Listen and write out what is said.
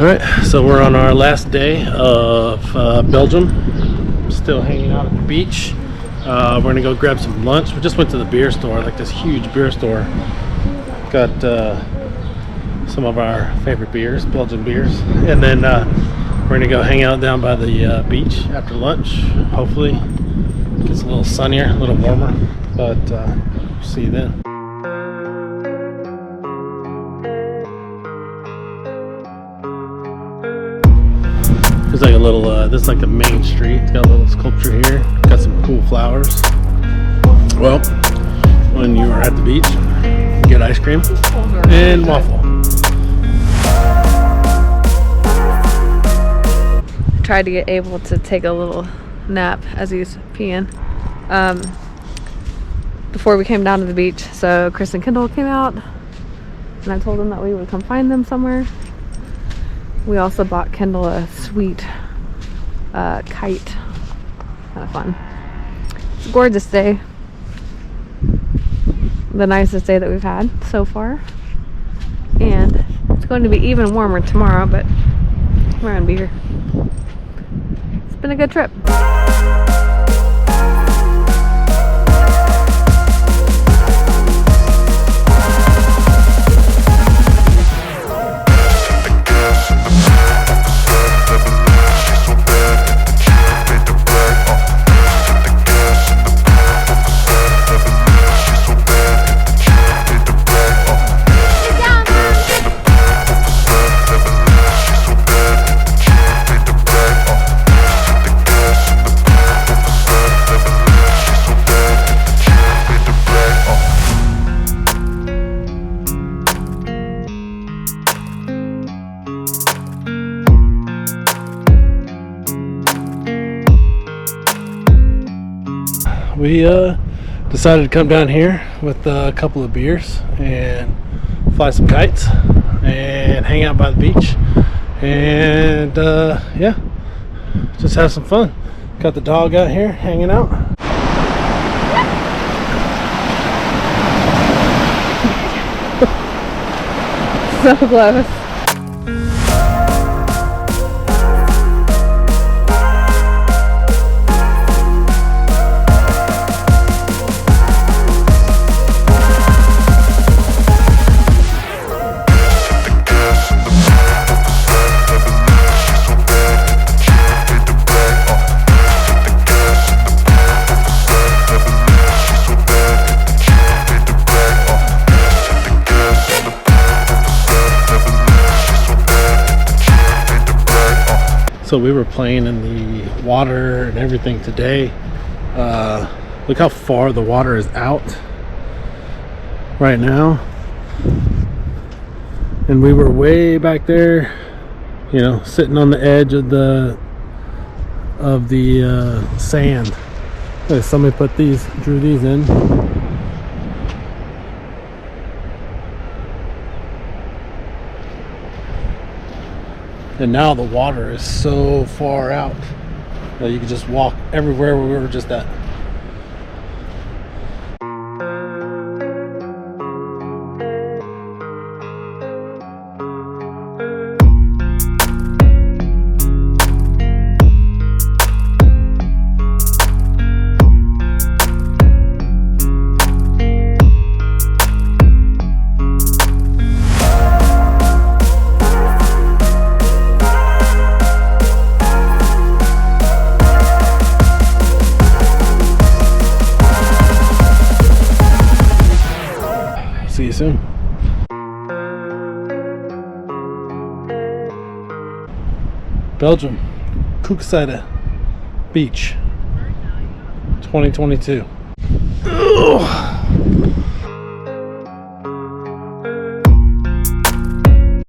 Alright, so we're on our last day of Belgium. Still hanging out at the beach. We're gonna go grab some lunch. We just went to the beer store, like this huge beer store. Got some of our favorite beers, Belgian beers. And then we're gonna go hang out down by the beach after lunch. Hopefully it gets a little sunnier, a little warmer. But see you then. There's like a little, this is like the main street. It's got a little sculpture here. Got some cool flowers. Well, when you are at the beach, you get ice cream and waffle. Tried to get able to take a little nap as he's peeing before we came down to the beach. So Chris and Kendall came out and I told them that we would come find them somewhere. We also bought Kendall a sweet kite. Kind of fun. It's a gorgeous day. The nicest day that we've had so far. And it's going to be even warmer tomorrow, but we're going to be here. It's been a good trip. We decided to come down here with a couple of beers and fly some kites and hang out by the beach and yeah, just have some fun. Got the dog out here hanging out. So close. So we were playing in the water and everything today. Look how far the water is out right now. And we were way back there, you know, sitting on the edge of the sand. Somebody drew these in. And now the water is so far out that you can just walk everywhere we were just at. See you soon. Belgium, Koksijde Beach, 2022. Ugh.